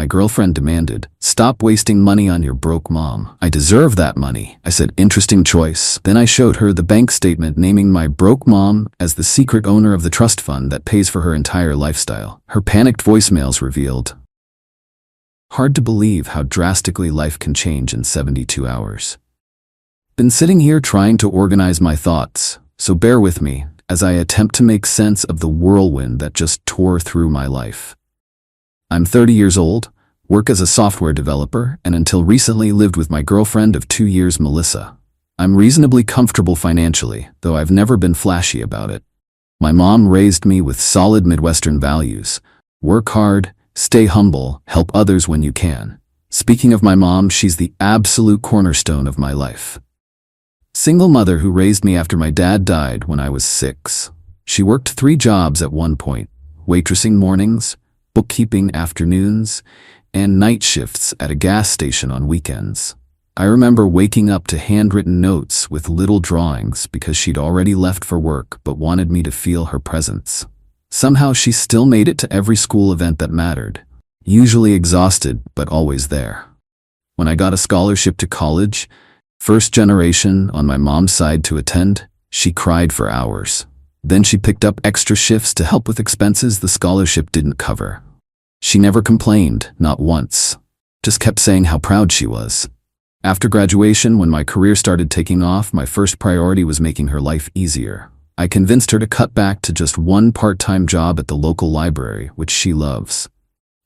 my girlfriend demanded. "Stop wasting money on your broke mom." "I deserve that money," I said. "Interesting choice." Then I showed her the bank statement naming my broke mom as the secret owner of the trust fund that pays for her entire lifestyle. Her panicked voicemails revealed. Hard to believe how drastically life can change in 72 hours. Been sitting here trying to organize my thoughts, so bear with me as I attempt to make sense of the whirlwind that just tore through my life. I'm 30 years old, work as a software developer, and until recently lived with my girlfriend of 2 years, Melissa. I'm reasonably comfortable financially, though I've never been flashy about it. My mom raised me with solid Midwestern values. Work hard, stay humble, help others when you can. Speaking of my mom, she's the absolute cornerstone of my life. Single mother who raised me after my dad died when I was 6. She worked 3 jobs at one point, waitressing mornings, bookkeeping afternoons, and night shifts at a gas station on weekends. I remember waking up to handwritten notes with little drawings because she'd already left for work but wanted me to feel her presence. Somehow she still made it to every school event that mattered, usually exhausted but always there. When I got a scholarship to college, first generation on my mom's side to attend, she cried for hours. Then she picked up extra shifts to help with expenses the scholarship didn't cover. She never complained, not once, just kept saying how proud she was. After graduation, when my career started taking off, my first priority was making her life easier. I convinced her to cut back to just one part-time job at the local library, which she loves.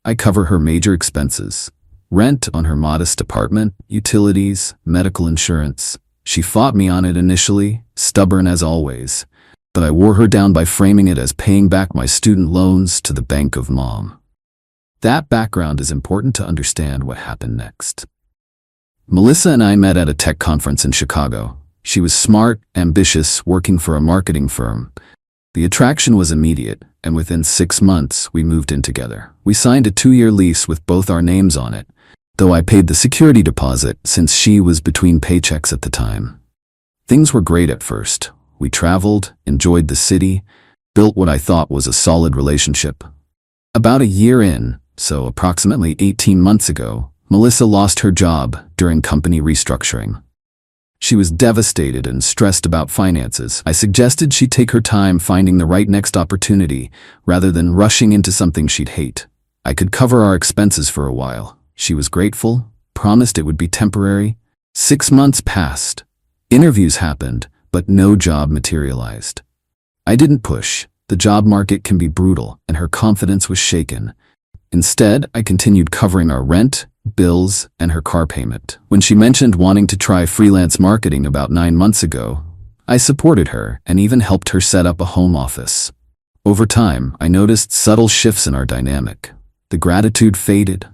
I cover her major expenses: rent on her modest apartment, utilities, medical insurance. She fought me on it initially, stubborn as always, but I wore her down by framing it as paying back my student loans to the Bank of Mom. That background is important to understand what happened next. Melissa and I met at a tech conference in Chicago. She was smart, ambitious, working for a marketing firm. The attraction was immediate, and within 6 months, we moved in together. We signed a 2-year lease with both our names on it, though I paid the security deposit since she was between paychecks at the time. Things were great at first. We traveled, enjoyed the city, built what I thought was a solid relationship. About a year in, so approximately 18 months ago, Melissa lost her job during company restructuring. She was devastated and stressed about finances. I suggested she take her time finding the right next opportunity rather than rushing into something she'd hate. I could cover our expenses for a while. She was grateful, promised it would be temporary. 6 months passed. Interviews happened, but no job materialized. I didn't push. The job market can be brutal, and her confidence was shaken. Instead, I continued covering our rent, bills, and her car payment. When she mentioned wanting to try freelance marketing about 9 months ago, I supported her and even helped her set up a home office. Over time, I noticed subtle shifts in our dynamic. The gratitude faded.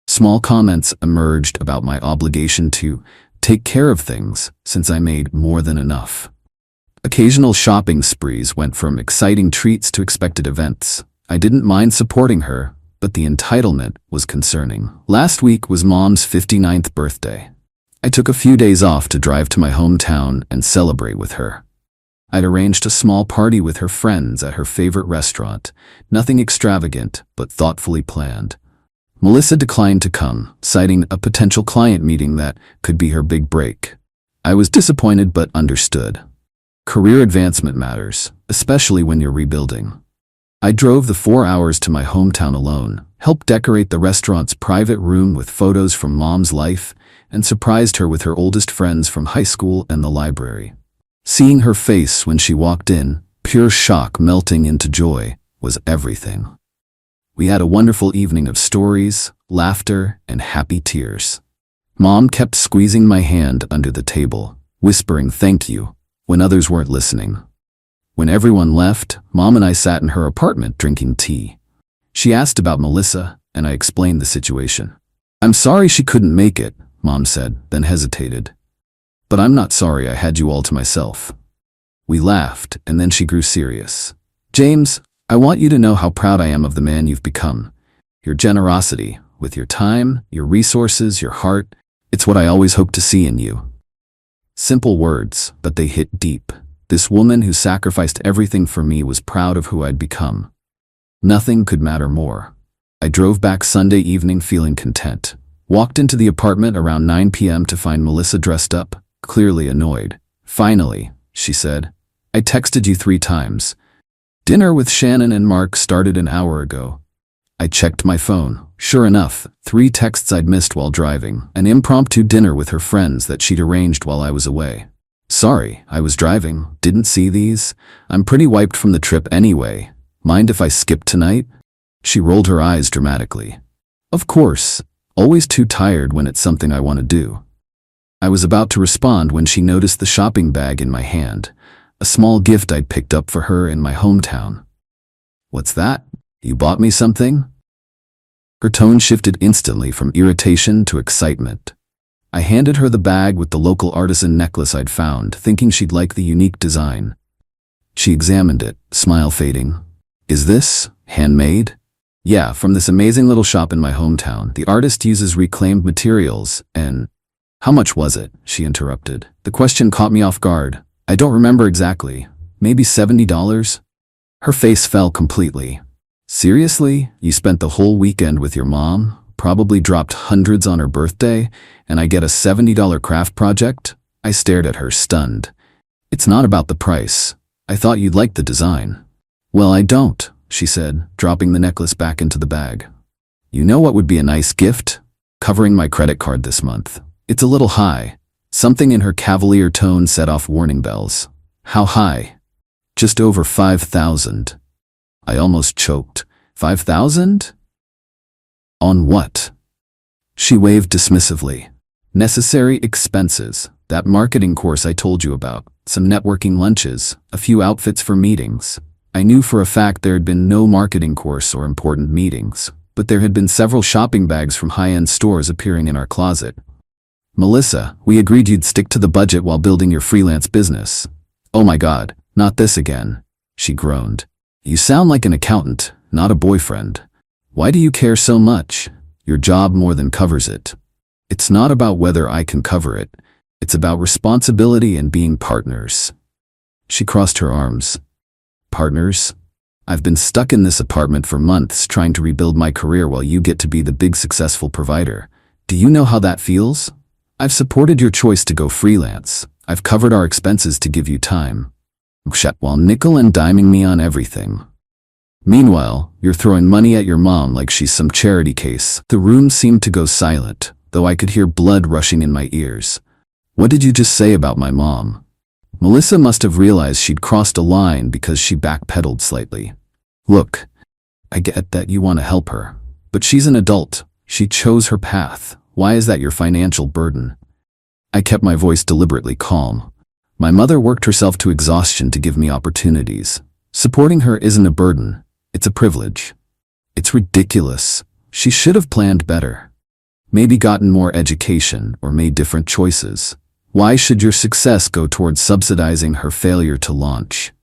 Small comments emerged about my obligation to take care of things since I made more than enough. Occasional shopping sprees went from exciting treats to expected events. I didn't mind supporting her, but the entitlement was concerning. Last week was Mom's 59th birthday. I took a few days off to drive to my hometown and celebrate with her. I'd arranged a small party with her friends at her favorite restaurant, nothing extravagant, but thoughtfully planned. Melissa declined to come, citing a potential client meeting that could be her big break. I was disappointed but understood. Career advancement matters, especially when you're rebuilding. I drove the 4 hours to my hometown alone, helped decorate the restaurant's private room with photos from Mom's life, and surprised her with her oldest friends from high school and the library. Seeing her face when she walked in, pure shock melting into joy, was everything. We had a wonderful evening of stories, laughter, and happy tears. Mom kept squeezing my hand under the table, whispering thank you, when others weren't listening. When everyone left, Mom and I sat in her apartment drinking tea. She asked about Melissa, and I explained the situation. "I'm sorry she couldn't make it," Mom said, then hesitated. "But I'm not sorry I had you all to myself." We laughed, and then she grew serious. "James, I want you to know how proud I am of the man you've become. Your generosity, with your time, your resources, your heart, it's what I always hoped to see in you." Simple words, but they hit deep. This woman who sacrificed everything for me was proud of who I'd become. Nothing could matter more. I drove back Sunday evening feeling content. Walked into the apartment around 9 p.m. to find Melissa dressed up, clearly annoyed. "Finally," she said. "I texted you 3 times. Dinner with Shannon and Mark started an hour ago." I checked my phone. Sure enough, 3 texts I'd missed while driving. An impromptu dinner with her friends that she'd arranged while I was away. "Sorry, I was driving. Didn't see these. I'm pretty wiped from the trip anyway. Mind if I skip tonight?" She rolled her eyes dramatically. "Of course. Always too tired when it's something I want to do." I was about to respond when she noticed the shopping bag in my hand, a small gift I'd picked up for her in my hometown. "What's that? You bought me something?" Her tone shifted instantly from irritation to excitement. I handed her the bag with the local artisan necklace I'd found, thinking she'd like the unique design. She examined it, smile fading. "Is this handmade?" "Yeah, from this amazing little shop in my hometown. The artist uses reclaimed materials, and—" "How much was it?" she interrupted. The question caught me off guard. "I don't remember exactly. Maybe $70? Her face fell completely. "Seriously? You spent the whole weekend with your mom? Probably dropped hundreds on her birthday, and I get a $70 craft project?" I stared at her, stunned. "It's not about the price. I thought you'd like the design." "Well, I don't," she said, dropping the necklace back into the bag. "You know what would be a nice gift? Covering my credit card this month. It's a little high." Something in her cavalier tone set off warning bells. "How high?" "Just over 5,000. I almost choked. 5,000? On what? She waved dismissively. "Necessary expenses. That marketing course I told you about. Some networking lunches. A few outfits for meetings." I knew for a fact there had been no marketing course or important meetings, but there had been several shopping bags from high-end stores appearing in our closet. "Melissa, we agreed you'd stick to the budget while building your freelance business." "Oh my God, not this again," she groaned. "You sound like an accountant, not a boyfriend. Why do you care so much? Your job more than covers it." "It's not about whether I can cover it. It's about responsibility and being partners." She crossed her arms. "Partners? I've been stuck in this apartment for months trying to rebuild my career while you get to be the big successful provider. Do you know how that feels? I've supported your choice to go freelance. I've covered our expenses to give you time. While nickel and diming me on everything. Meanwhile, you're throwing money at your mom like she's some charity case." The room seemed to go silent, though I could hear blood rushing in my ears. "What did you just say about my mom?" Melissa must have realized she'd crossed a line because she backpedaled slightly. "Look, I get that you want to help her, but she's an adult. She chose her path. Why is that your financial burden?" I kept my voice deliberately calm. "My mother worked herself to exhaustion to give me opportunities. Supporting her isn't a burden. It's a privilege." "It's ridiculous. She should have planned better. Maybe gotten more education or made different choices. Why should your success go towards subsidizing her failure to launch?"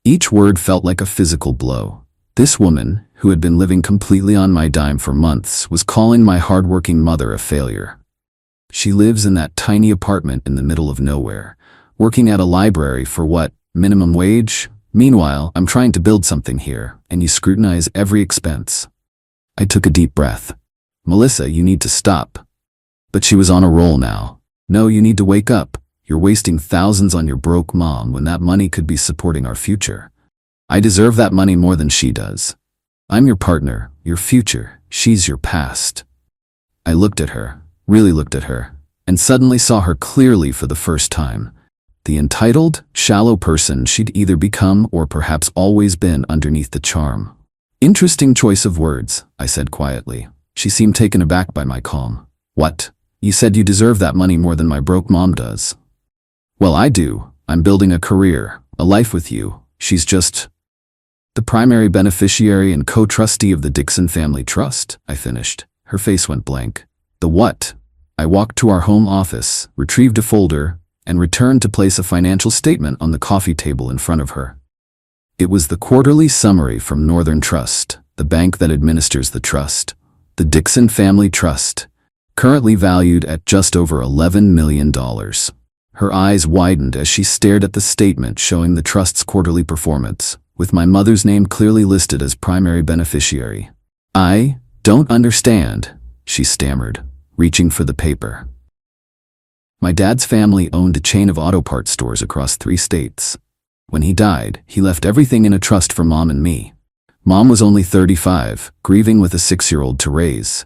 Each word felt like a physical blow. This woman, who had been living completely on my dime for months, was calling my hardworking mother a failure. She lives in that tiny apartment in the middle of nowhere, working at a library for what, minimum wage? Meanwhile, I'm trying to build something here, and you scrutinize every expense. I took a deep breath. "Melissa, you need to stop." But she was on a roll now. "No, you need to wake up. You're wasting thousands on your broke mom when that money could be supporting our future. I deserve that money more than she does. I'm your partner, your future. She's your past." I looked at her, really looked at her, and suddenly saw her clearly for the first time. The entitled, shallow person she'd either become or perhaps always been underneath the charm. "Interesting choice of words," I said quietly. She seemed taken aback by my calm. "What? You said you deserve that money more than my broke mom does." "Well, I do. I'm building a career, a life with you. She's just the primary beneficiary and co-trustee of the Dixon Family Trust," I finished. Her face went blank. "The what?" I walked to our home office, retrieved a folder, and returned to place a financial statement on the coffee table in front of her. It was the quarterly summary from Northern Trust, the bank that administers the trust. The Dixon Family Trust, currently valued at just over $11 million. Her eyes widened as she stared at the statement showing the trust's quarterly performance. with my mother's name clearly listed as primary beneficiary. "I don't understand," she stammered, reaching for the paper. My dad's family owned a chain of auto parts stores across 3 states. When he died, he left everything in a trust for Mom and me. Mom was only 35, grieving with a 6-year-old to raise.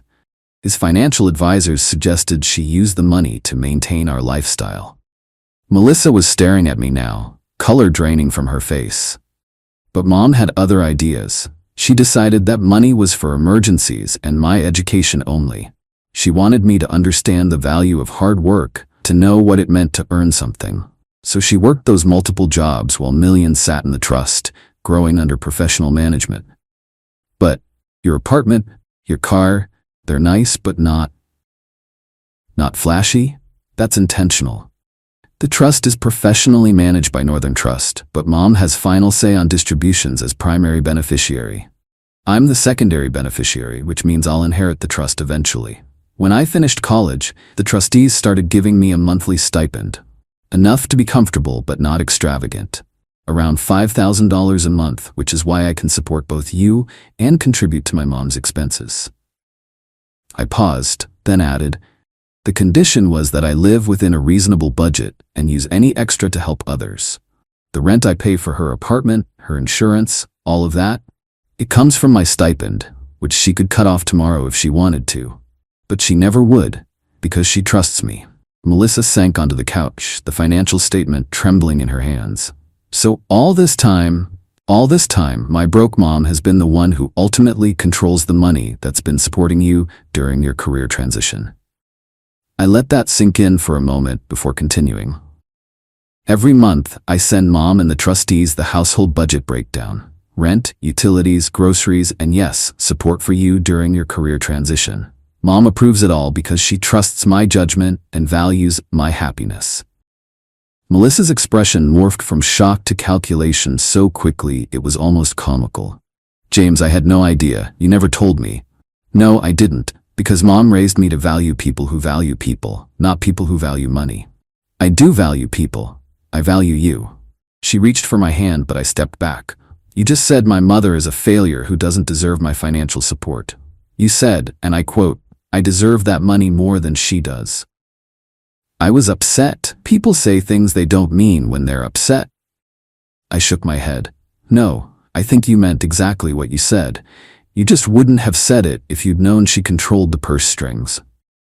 His financial advisors suggested she use the money to maintain our lifestyle. Melissa was staring at me now, color draining from her face. But Mom had other ideas. She decided that money was for emergencies and my education only. She wanted me to understand the value of hard work, to know what it meant to earn something. So she worked those multiple jobs while millions sat in the trust, growing under professional management. But your apartment, your car, they're nice but not flashy? That's intentional. The trust is professionally managed by Northern Trust, but Mom has final say on distributions as primary beneficiary. I'm the secondary beneficiary, which means I'll inherit the trust eventually. When I finished college, the trustees started giving me a monthly stipend. Enough to be comfortable but not extravagant. Around $5,000 a month, which is why I can support both you and contribute to my mom's expenses. I paused, then added, the condition was that I live within a reasonable budget and use any extra to help others. The rent I pay for her apartment, her insurance, all of that, it comes from my stipend, which she could cut off tomorrow if she wanted to. But she never would, because she trusts me. Melissa sank onto the couch, the financial statement trembling in her hands. So all this time, my broke mom has been the one who ultimately controls the money that's been supporting you during your career transition. I let that sink in for a moment before continuing. Every month, I send Mom and the trustees the household budget breakdown. Rent, utilities, groceries, and yes, support for you during your career transition. Mom approves it all because she trusts my judgment and values my happiness. Melissa's expression morphed from shock to calculation so quickly it was almost comical. James, I had no idea. You never told me. No, I didn't, because Mom raised me to value people, not people who value money. I do value people. I value you. She reached for my hand, but I stepped back. You just said my mother is a failure who doesn't deserve my financial support. You said, and I quote, I deserve that money more than she does. I was upset. People say things they don't mean when they're upset. I shook my head. No, I think you meant exactly what you said. You just wouldn't have said it if you'd known she controlled the purse strings.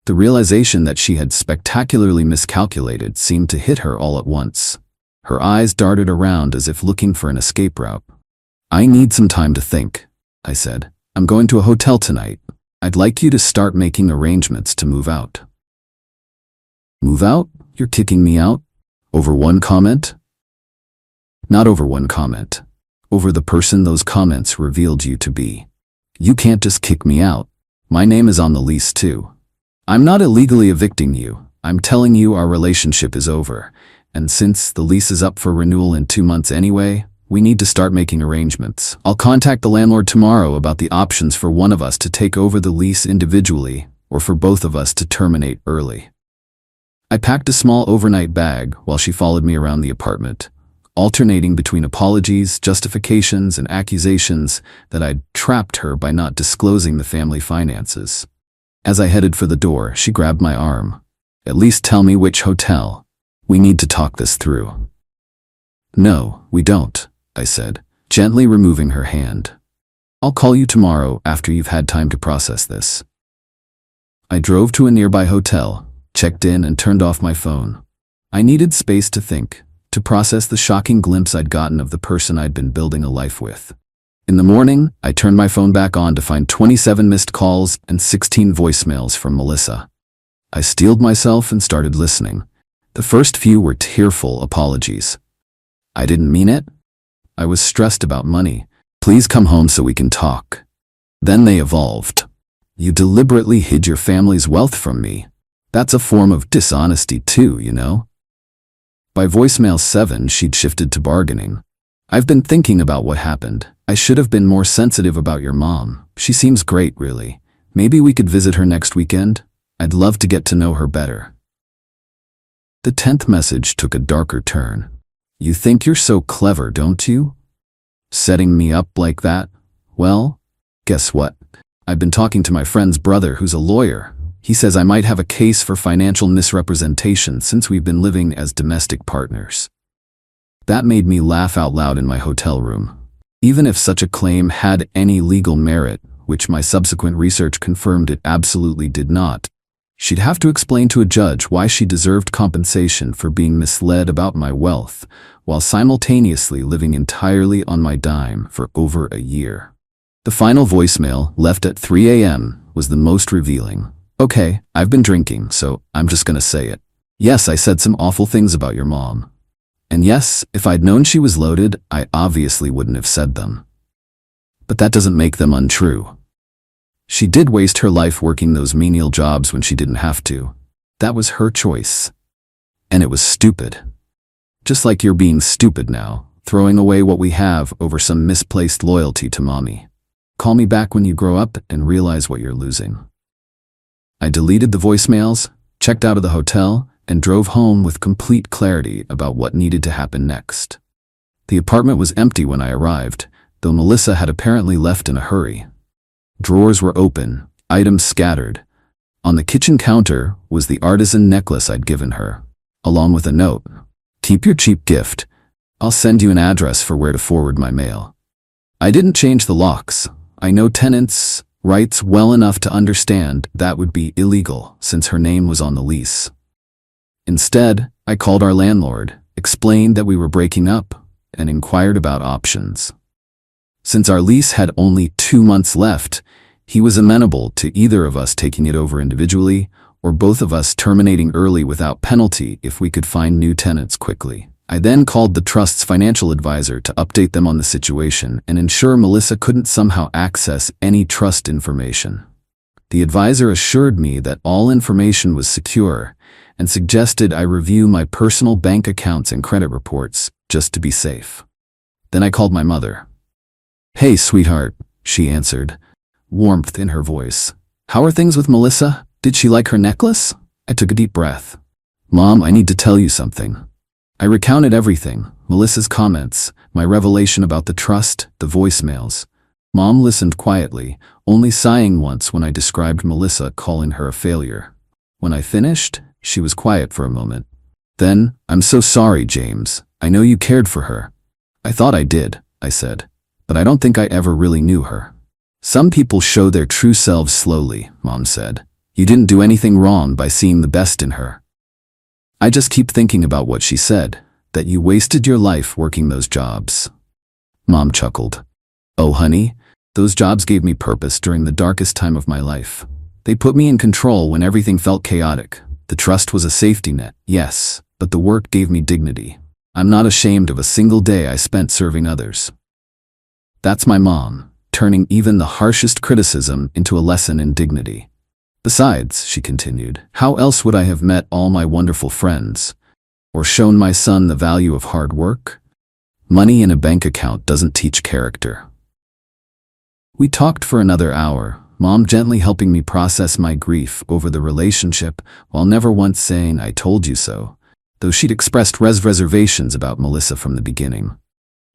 The realization that she had spectacularly miscalculated seemed to hit her all at once. Her eyes darted around as if looking for an escape route. I need some time to think, I said. I'm going to a hotel tonight. I'd like you to start making arrangements to move out. Move out? You're kicking me out? Over one comment? Not over one comment. Over the person those comments revealed you to be. You can't just kick me out. My name is on the lease too. I'm not illegally evicting you. I'm telling you our relationship is over. And since the lease is up for renewal in 2 months anyway, we need to start making arrangements. I'll contact the landlord tomorrow about the options for one of us to take over the lease individually or for both of us to terminate early. I packed a small overnight bag while she followed me around the apartment, alternating between apologies, justifications, and accusations that I'd trapped her by not disclosing the family finances. As I headed for the door, she grabbed my arm. At least tell me which hotel. We need to talk this through. No, we don't, I said, gently removing her hand. I'll call you tomorrow after you've had time to process this. I drove to a nearby hotel, checked in, and turned off my phone. I needed space to think, to process the shocking glimpse I'd gotten of the person I'd been building a life with. In the morning, I turned my phone back on to find 27 missed calls and 16 voicemails from Melissa. I steeled myself and started listening. The first few were tearful apologies. I didn't mean it. I was stressed about money. Please come home so we can talk. Then they evolved. You deliberately hid your family's wealth from me. That's a form of dishonesty too, you know? By voicemail 7, she'd shifted to bargaining. I've been thinking about what happened. I should have been more sensitive about your mom. She seems great, really. Maybe we could visit her next weekend? I'd love to get to know her better. The 10th message took a darker turn. You think you're so clever, don't you? Setting me up like that? Well, guess what? I've been talking to my friend's brother who's a lawyer. He says I might have a case for financial misrepresentation since we've been living as domestic partners. That made me laugh out loud in my hotel room. Even if such a claim had any legal merit, which my subsequent research confirmed it absolutely did not, she'd have to explain to a judge why she deserved compensation for being misled about my wealth, while simultaneously living entirely on my dime for over a year. The final voicemail, left at 3 a.m., was the most revealing. Okay, I've been drinking, so I'm just gonna say it. Yes, I said some awful things about your mom. And yes, if I'd known she was loaded, I obviously wouldn't have said them. But that doesn't make them untrue. She did waste her life working those menial jobs when she didn't have to. That was her choice. And it was stupid. Just like you're being stupid now, throwing away what we have over some misplaced loyalty to mommy. Call me back when you grow up and realize what you're losing. I deleted the voicemails, checked out of the hotel, and drove home with complete clarity about what needed to happen next. The apartment was empty when I arrived, though Melissa had apparently left in a hurry. Drawers were open, items scattered. On the kitchen counter was the artisan necklace I'd given her, along with a note. Keep your cheap gift. I'll send you an address for where to forward my mail. I didn't change the locks. I know tenants' rights well enough to understand that would be illegal since her name was on the lease. Instead, I called our landlord, explained that we were breaking up, and inquired about options. Since our lease had only 2 months left, he was amenable to either of us taking it over individually or both of us terminating early without penalty if we could find new tenants quickly. I then called the trust's financial advisor to update them on the situation and ensure Melissa couldn't somehow access any trust information. The advisor assured me that all information was secure and suggested I review my personal bank accounts and credit reports just to be safe. Then I called my mother. Hey, sweetheart, she answered, warmth in her voice. How are things with Melissa? Did she like her necklace? I took a deep breath. Mom, I need to tell you something. I recounted everything, Melissa's comments, my revelation about the trust, the voicemails. Mom listened quietly, only sighing once when I described Melissa calling her a failure. When I finished, she was quiet for a moment. Then, I'm so sorry, James. I know you cared for her. I thought I did, I said, but I don't think I ever really knew her. Some people show their true selves slowly, Mom said. You didn't do anything wrong by seeing the best in her. I just keep thinking about what she said, that you wasted your life working those jobs. Mom chuckled. Oh, honey, those jobs gave me purpose during the darkest time of my life. They put me in control when everything felt chaotic. The trust was a safety net, yes, but the work gave me dignity. I'm not ashamed of a single day I spent serving others. That's my mom, turning even the harshest criticism into a lesson in dignity. Besides, she continued, how else would I have met all my wonderful friends? Or shown my son the value of hard work? Money in a bank account doesn't teach character. We talked for another hour, Mom gently helping me process my grief over the relationship while never once saying I told you so, though she'd expressed reservations about Melissa from the beginning.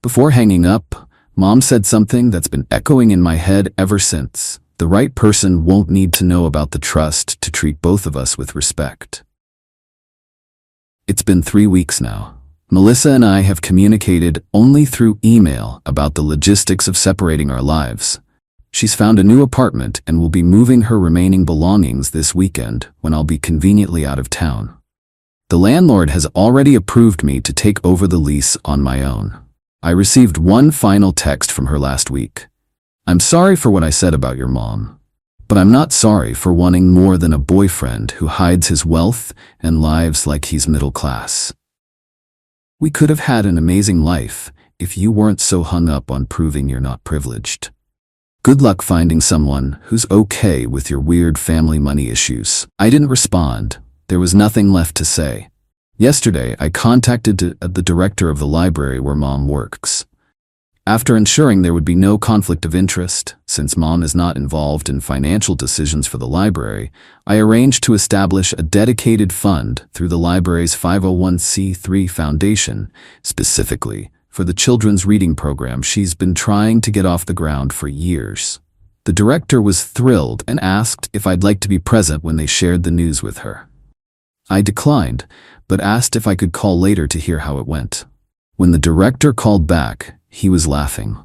Before hanging up, Mom said something that's been echoing in my head ever since. The right person won't need to know about the trust to treat both of us with respect. It's been 3 weeks now. Melissa and I have communicated only through email about the logistics of separating our lives. She's found a new apartment and will be moving her remaining belongings this weekend when I'll be conveniently out of town. The landlord has already approved me to take over the lease on my own. I received one final text from her last week. I'm sorry for what I said about your mom, but I'm not sorry for wanting more than a boyfriend who hides his wealth and lives like he's middle class. We could have had an amazing life if you weren't so hung up on proving you're not privileged. Good luck finding someone who's okay with your weird family money issues. I didn't respond. There was nothing left to say. Yesterday, I contacted the director of the library where Mom works. After ensuring there would be no conflict of interest, since Mom is not involved in financial decisions for the library, I arranged to establish a dedicated fund through the library's 501c3 foundation, specifically for the children's reading program she's been trying to get off the ground for years. The director was thrilled and asked if I'd like to be present when they shared the news with her. I declined, but asked if I could call later to hear how it went. When the director called back, he was laughing.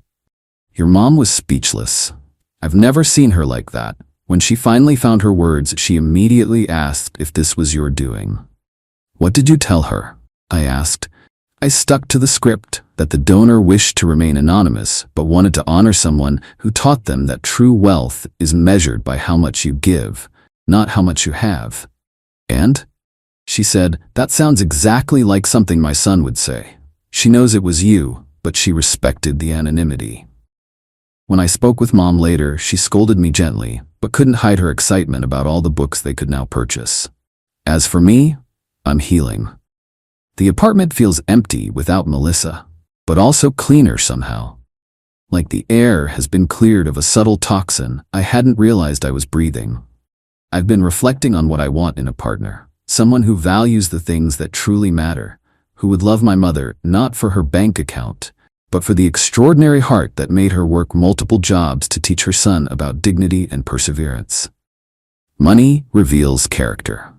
"Your mom was speechless. I've never seen her like that. When she finally found her words, she immediately asked if this was your doing." "What did you tell her?" I asked. I stuck to the script that the donor wished to remain anonymous but wanted to honor someone who taught them that true wealth is measured by how much you give, not how much you have. "And?" She said, "That sounds exactly like something my son would say. She knows it was you, but she respected the anonymity." When I spoke with Mom later, she scolded me gently, but couldn't hide her excitement about all the books they could now purchase. As for me, I'm healing. The apartment feels empty without Melissa, but also cleaner somehow. Like the air has been cleared of a subtle toxin I hadn't realized I was breathing. I've been reflecting on what I want in a partner, someone who values the things that truly matter, who would love my mother not for her bank account, but for the extraordinary heart that made her work multiple jobs to teach her son about dignity and perseverance. Money reveals character,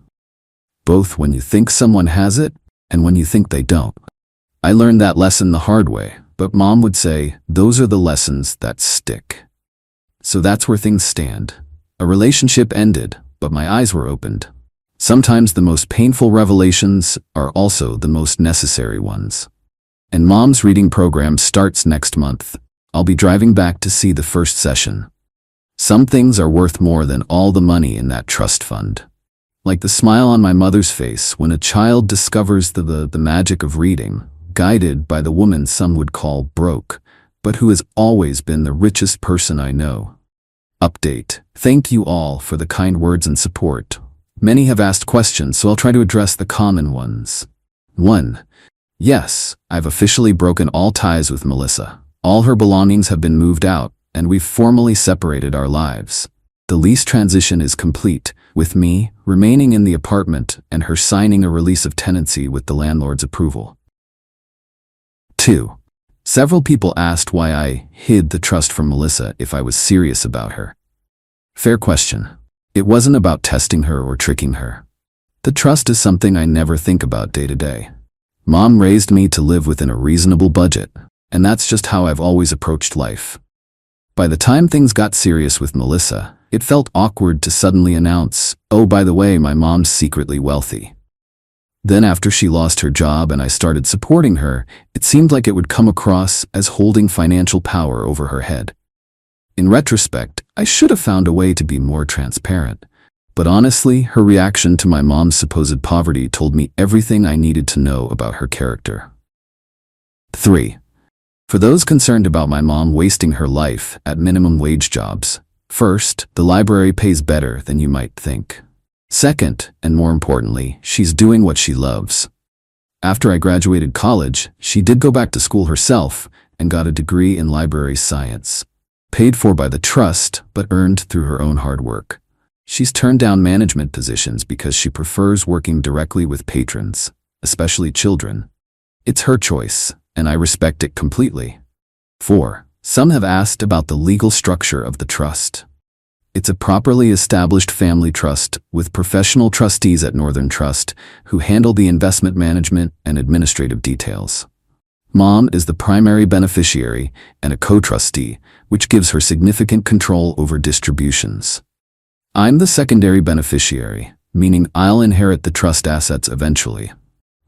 both when you think someone has it and when you think they don't. I learned that lesson the hard way, but Mom would say, those are the lessons that stick. So that's where things stand. A relationship ended, but my eyes were opened. Sometimes the most painful revelations are also the most necessary ones. And Mom's reading program starts next month. I'll be driving back to see the first session. Some things are worth more than all the money in that trust fund. Like the smile on my mother's face when a child discovers the magic of reading, guided by the woman some would call broke, but who has always been the richest person I know. Update. Thank you all for the kind words and support. Many have asked questions, so I'll try to address the common ones. 1. Yes, I've officially broken all ties with Melissa. All her belongings have been moved out, and we've formally separated our lives. The lease transition is complete, with me remaining in the apartment and her signing a release of tenancy with the landlord's approval. 2. Several people asked why I hid the trust from Melissa if I was serious about her. Fair question. It wasn't about testing her or tricking her. The trust is something I never think about day to day. Mom raised me to live within a reasonable budget, and that's just how I've always approached life. By the time things got serious with Melissa, it felt awkward to suddenly announce, "Oh, by the way, my mom's secretly wealthy." Then after she lost her job and I started supporting her, it seemed like it would come across as holding financial power over her head. In retrospect, I should have found a way to be more transparent. But honestly, her reaction to my mom's supposed poverty told me everything I needed to know about her character. 3. For those concerned about my mom wasting her life at minimum wage jobs, first, the library pays better than you might think. Second, and more importantly, she's doing what she loves. After I graduated college, she did go back to school herself and got a degree in library science, paid for by the trust but earned through her own hard work. She's turned down management positions because she prefers working directly with patrons, especially children. It's her choice, and I respect it completely. 4. Some have asked about the legal structure of the trust. It's a properly established family trust with professional trustees at Northern Trust who handle the investment management and administrative details. Mom is the primary beneficiary and a co-trustee, which gives her significant control over distributions. I'm the secondary beneficiary, meaning I'll inherit the trust assets eventually.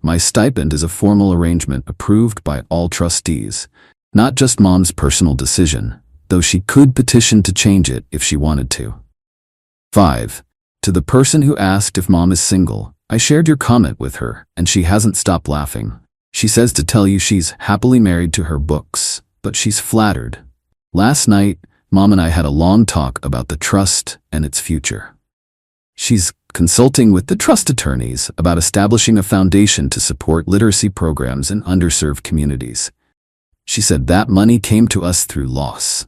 My stipend is a formal arrangement approved by all trustees, not just Mom's personal decision, though she could petition to change it if she wanted to. 5. To the person who asked if Mom is single, I shared your comment with her, and she hasn't stopped laughing. She says to tell you she's happily married to her books, but she's flattered. Last night, Mom and I had a long talk about the trust and its future. She's consulting with the trust attorneys about establishing a foundation to support literacy programs in underserved communities. She said that money came to us through loss.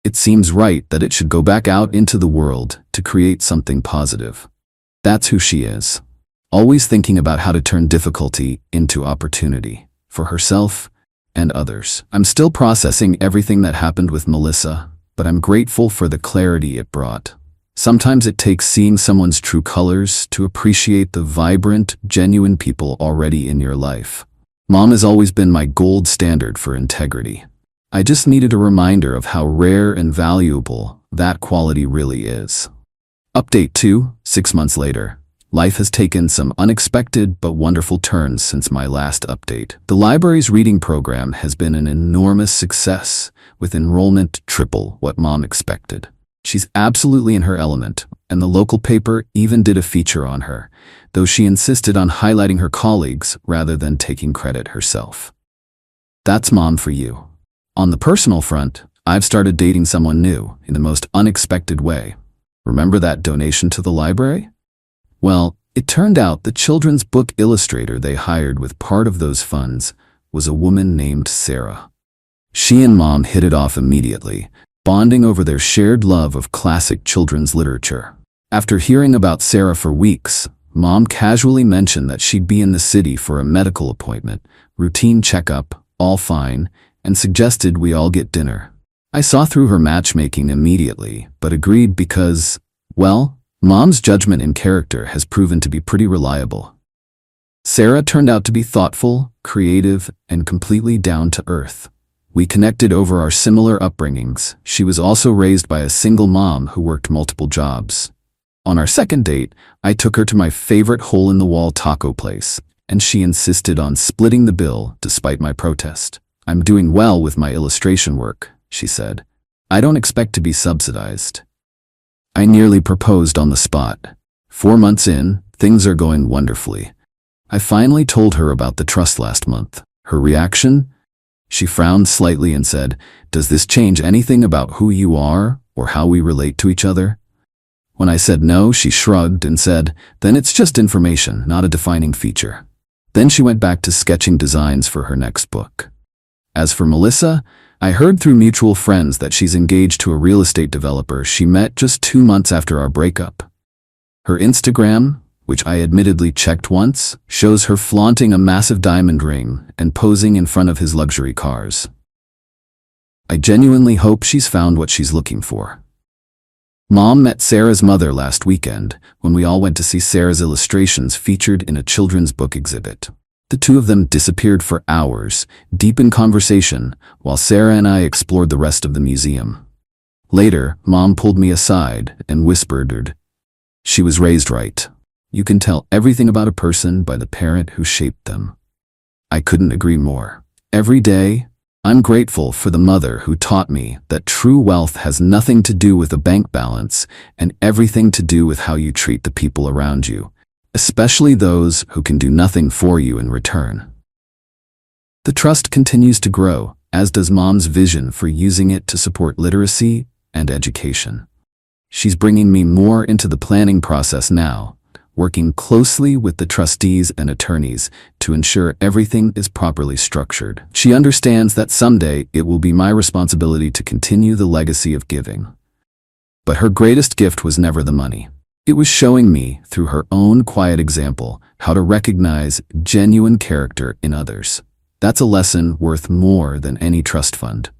It seems right that it should go back out into the world to create something positive. That's who she is, always thinking about how to turn difficulty into opportunity for herself and others. I'm still processing everything that happened with Melissa, but I'm grateful for the clarity it brought. Sometimes it takes seeing someone's true colors to appreciate the vibrant, genuine people already in your life. Mom has always been my gold standard for integrity. I just needed a reminder of how rare and valuable that quality really is. Update 2, 6 months later. Life has taken some unexpected but wonderful turns since my last update. The library's reading program has been an enormous success, with enrollment triple what Mom expected. She's absolutely in her element, and the local paper even did a feature on her, though she insisted on highlighting her colleagues rather than taking credit herself. That's Mom for you. On the personal front, I've started dating someone new in the most unexpected way. Remember that donation to the library? Well, it turned out the children's book illustrator they hired with part of those funds was a woman named Sarah. She and Mom hit it off immediately, bonding over their shared love of classic children's literature. After hearing about Sarah for weeks, Mom casually mentioned that she'd be in the city for a medical appointment, routine checkup, all fine, and suggested we all get dinner. I saw through her matchmaking immediately, but agreed because, well, Mom's judgment and character has proven to be pretty reliable. Sarah turned out to be thoughtful, creative, and completely down to earth. We connected over our similar upbringings. She was also raised by a single mom who worked multiple jobs. On our second date, I took her to my favorite hole-in-the-wall taco place, and she insisted on splitting the bill despite my protest. "I'm doing well with my illustration work," she said. "I don't expect to be subsidized." I nearly proposed on the spot. 4 months in, things are going wonderfully. I finally told her about the trust last month. Her reaction? She frowned slightly and said, "Does this change anything about who you are or how we relate to each other?" When I said no, she shrugged and said, "Then it's just information, not a defining feature." Then she went back to sketching designs for her next book. As for Melissa, I heard through mutual friends that she's engaged to a real estate developer she met just 2 months after our breakup. Her Instagram, which I admittedly checked once, shows her flaunting a massive diamond ring and posing in front of his luxury cars. I genuinely hope she's found what she's looking for. Mom met Sarah's mother last weekend when we all went to see Sarah's illustrations featured in a children's book exhibit. The two of them disappeared for hours, deep in conversation, while Sarah and I explored the rest of the museum. Later, Mom pulled me aside and whispered, "She was raised right. You can tell everything about a person by the parent who shaped them." I couldn't agree more. Every day, I'm grateful for the mother who taught me that true wealth has nothing to do with a bank balance and everything to do with how you treat the people around you, especially those who can do nothing for you in return. The trust continues to grow, as does Mom's vision for using it to support literacy and education. She's bringing me more into the planning process now, working closely with the trustees and attorneys to ensure everything is properly structured. She understands that someday it will be my responsibility to continue the legacy of giving. But her greatest gift was never the money. It was showing me, through her own quiet example, how to recognize genuine character in others. That's a lesson worth more than any trust fund.